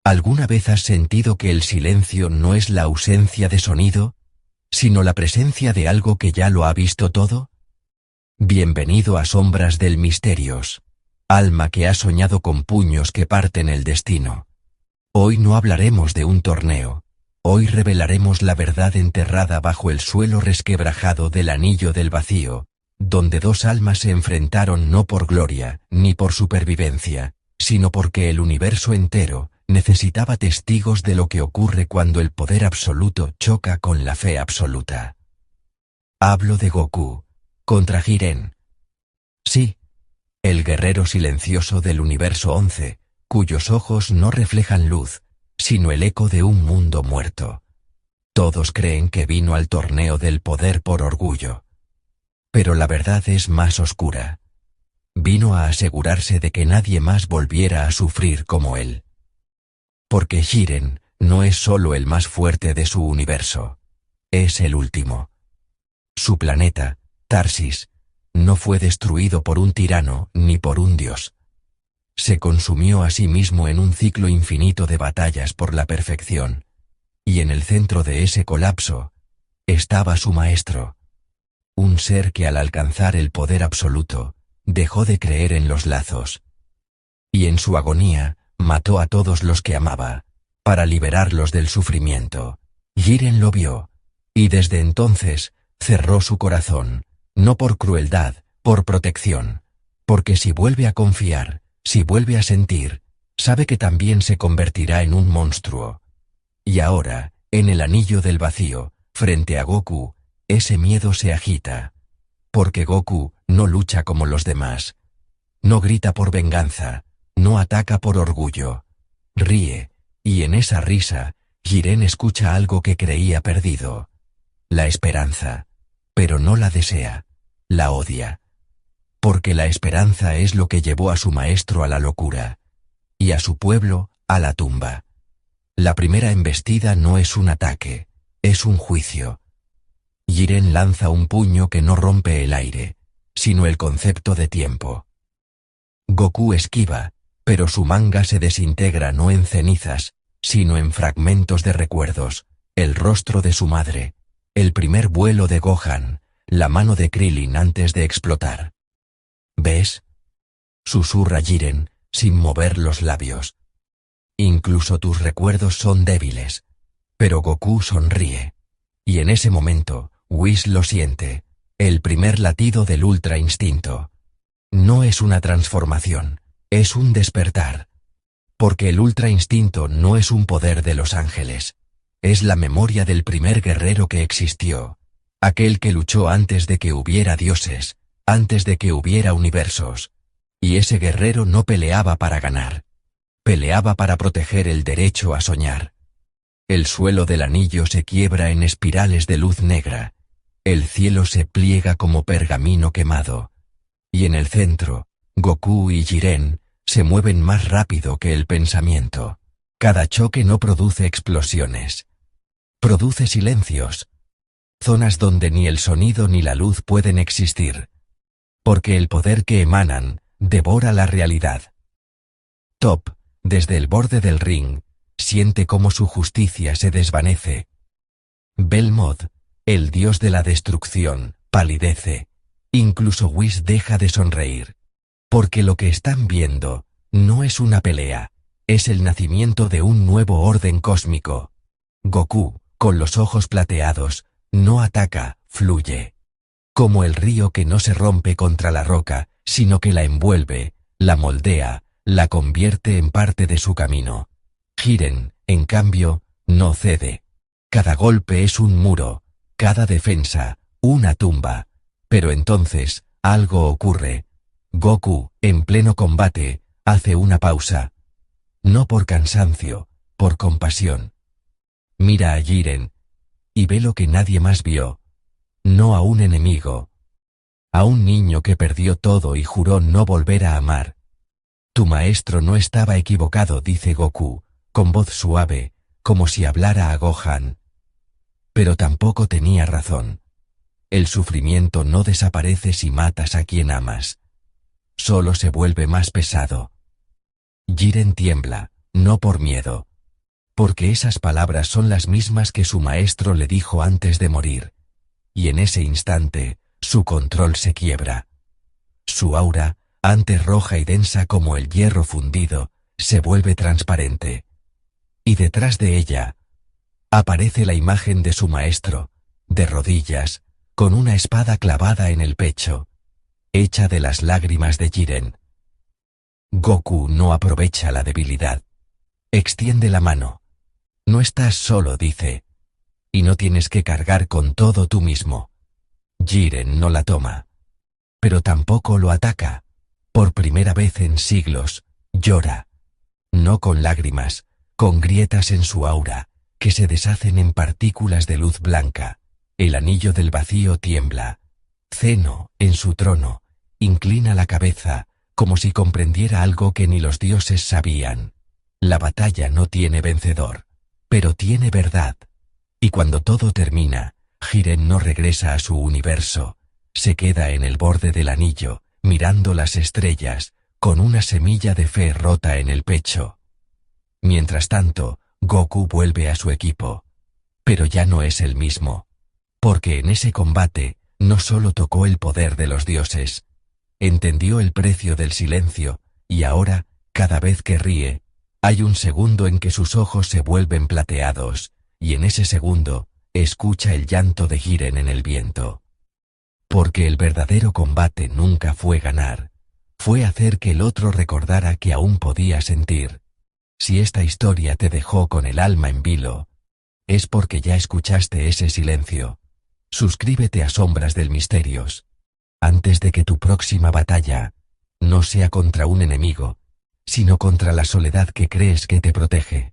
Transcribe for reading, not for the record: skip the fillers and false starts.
¿Alguna vez has sentido que el silencio no es la ausencia de sonido, sino la presencia de algo que ya lo ha visto todo? Bienvenido a Sombras del Misterios, alma que ha soñado con puños que parten el destino. Hoy no hablaremos de un torneo, hoy revelaremos la verdad enterrada bajo el suelo resquebrajado del anillo del vacío, donde dos almas se enfrentaron no por gloria, ni por supervivencia, sino porque el universo entero necesitaba testigos de lo que ocurre cuando el poder absoluto choca con la fe absoluta. Hablo de Goku contra Jiren. Sí, el guerrero silencioso del universo 11, cuyos ojos no reflejan luz, sino el eco de un mundo muerto. Todos creen que vino al torneo del poder por orgullo. Pero la verdad es más oscura. Vino a asegurarse de que nadie más volviera a sufrir como él. Porque Jiren no es solo el más fuerte de su universo, es el último. Su planeta, Tarsis, no fue destruido por un tirano ni por un dios. Se consumió a sí mismo en un ciclo infinito de batallas por la perfección, y en el centro de ese colapso estaba su maestro, un ser que al alcanzar el poder absoluto, dejó de creer en los lazos. Y en su agonía, mató a todos los que amaba, para liberarlos del sufrimiento. Jiren lo vio, y desde entonces cerró su corazón, no por crueldad, por protección, porque si vuelve a confiar, si vuelve a sentir, sabe que también se convertirá en un monstruo. Y ahora, en el anillo del vacío, frente a Goku, ese miedo se agita. Porque Goku no lucha como los demás. No grita por venganza, no ataca por orgullo. Ríe, y en esa risa, Jiren escucha algo que creía perdido. La esperanza. Pero no la desea, la odia. Porque la esperanza es lo que llevó a su maestro a la locura, y a su pueblo a la tumba. La primera embestida no es un ataque, es un juicio. Jiren lanza un puño que no rompe el aire, sino el concepto de tiempo. Goku esquiva, pero su manga se desintegra no en cenizas, sino en fragmentos de recuerdos, el rostro de su madre, el primer vuelo de Gohan, la mano de Krillin antes de explotar. ¿Ves? Susurra Jiren, sin mover los labios. Incluso tus recuerdos son débiles. Pero Goku sonríe. Y en ese momento, Whis lo siente, el primer latido del ultra instinto. No es una transformación, es un despertar. Porque el ultra instinto no es un poder de los ángeles. Es la memoria del primer guerrero que existió. Aquel que luchó antes de que hubiera dioses, antes de que hubiera universos. Y ese guerrero no peleaba para ganar. Peleaba para proteger el derecho a soñar. El suelo del anillo se quiebra en espirales de luz negra. El cielo se pliega como pergamino quemado. Y en el centro, Goku y Jiren se mueven más rápido que el pensamiento. Cada choque no produce explosiones. Produce silencios. Zonas donde ni el sonido ni la luz pueden existir. Porque el poder que emanan devora la realidad. Top, desde el borde del ring, siente cómo su justicia se desvanece. Belmod, el dios de la destrucción, palidece. Incluso Whis deja de sonreír. Porque lo que están viendo no es una pelea, es el nacimiento de un nuevo orden cósmico. Goku, con los ojos plateados, no ataca, fluye. Como el río que no se rompe contra la roca, sino que la envuelve, la moldea, la convierte en parte de su camino. Jiren, en cambio, no cede. Cada golpe es un muro, cada defensa, una tumba. Pero entonces, algo ocurre. Goku, en pleno combate, hace una pausa. No por cansancio, por compasión. Mira a Jiren, y ve lo que nadie más vio. No a un enemigo. A un niño que perdió todo y juró no volver a amar. Tu maestro no estaba equivocado, dice Goku, con voz suave, como si hablara a Gohan. Pero tampoco tenía razón. El sufrimiento no desaparece si matas a quien amas. Solo se vuelve más pesado. Jiren tiembla, no por miedo, porque esas palabras son las mismas que su maestro le dijo antes de morir. Y en ese instante, su control se quiebra. Su aura, antes roja y densa como el hierro fundido, se vuelve transparente. Y detrás de ella, aparece la imagen de su maestro, de rodillas, con una espada clavada en el pecho, hecha de las lágrimas de Jiren. Goku no aprovecha la debilidad. Extiende la mano. No estás solo, dice. Y no tienes que cargar con todo tú mismo. Jiren no la toma. Pero tampoco lo ataca. Por primera vez en siglos, llora. No con lágrimas, con grietas en su aura, que se deshacen en partículas de luz blanca. El anillo del vacío tiembla. Zeno, en su trono, inclina la cabeza, como si comprendiera algo que ni los dioses sabían. La batalla no tiene vencedor, pero tiene verdad. Y cuando todo termina, Jiren no regresa a su universo, se queda en el borde del anillo, mirando las estrellas, con una semilla de fe rota en el pecho. Mientras tanto, Goku vuelve a su equipo. Pero ya no es el mismo. Porque en ese combate, no solo tocó el poder de los dioses, entendió el precio del silencio, y ahora, cada vez que ríe, hay un segundo en que sus ojos se vuelven plateados, y en ese segundo, escucha el llanto de Jiren en el viento. Porque el verdadero combate nunca fue ganar, fue hacer que el otro recordara que aún podía sentir. Si esta historia te dejó con el alma en vilo, es porque ya escuchaste ese silencio. Suscríbete a Sombras del Misterios, antes de que tu próxima batalla no sea contra un enemigo, sino contra la soledad que crees que te protege.